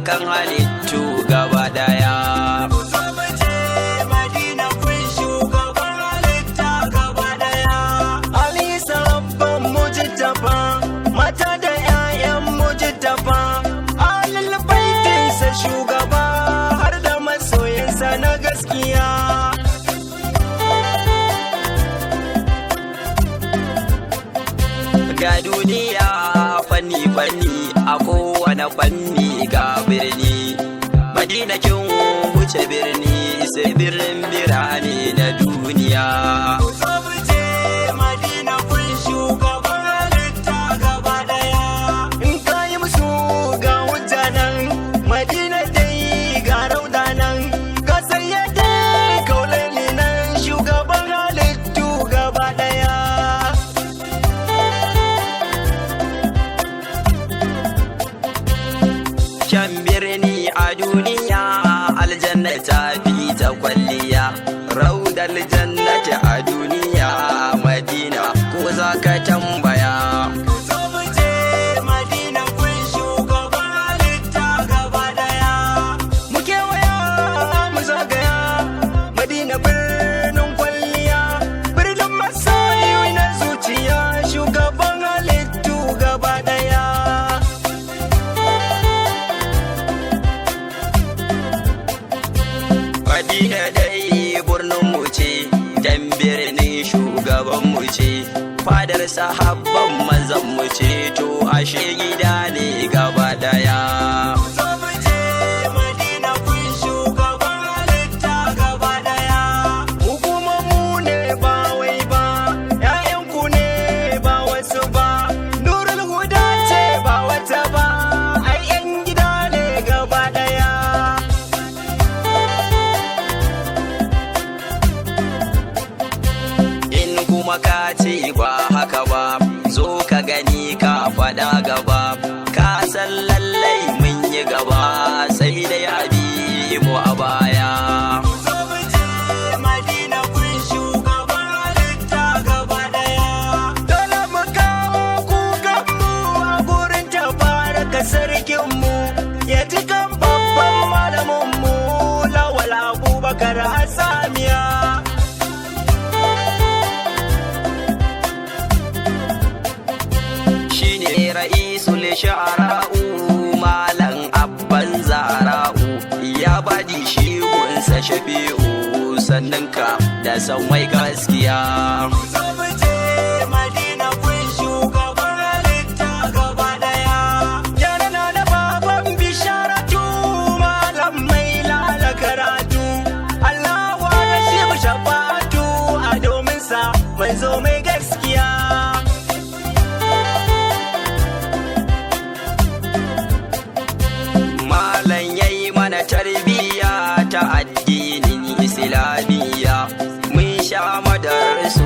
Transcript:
kan halittu gaba daya. Mata da 'ya'yan mujtafa, alal baitinsa shugaba har da masoyinsa na gaskiya. Ga duniya fanni-fanni a kowane fanni ga birni. Madina kin wuce birni sai birnin birane na duniya. Kyan birni a duniya, aljanna ta fi ta kwalliya. Raudar jannati a duniya, Madina ko za ka tambaya. Mu kewaya mu zagaya, Madina birnin kwalliya, birnin masoyi na zuciya, shugaban halittu gaba daya. Madina dai birnin mu ce, dan birnin shugaban mu ce, fadar sahabban manzon mu ce, to ashe gida ne gaba daya. Mu kuma mu ne ba wai ba, 'ya'yanku ne ba wasu ba, nurul huda ce ba wata ba, ai 'yan gida ne gaba daya. Kuma ka ce ba haka ba, zo ka gani ka faɗa gaba, ka san lallai mun yi gaba sai dai abi mu a baya. Dole mu kawo kukanmu a gurin tabaraka sarkinmu, ya ji kan babban malaminmu Lawal Abubakar Hassamiya. Ra'isul sha'ara'u malam abban zara'u, ya badi shi gunsa shafi'u, sannan ka da san mai gaskiya. Yarana da baban bisharatu, malam mai lala karatu, Allah wa da shi shafatu, a domin sa mai zo mai gaskiya. Tarbiyya ta addinin Islamiyya, mun sha madarar su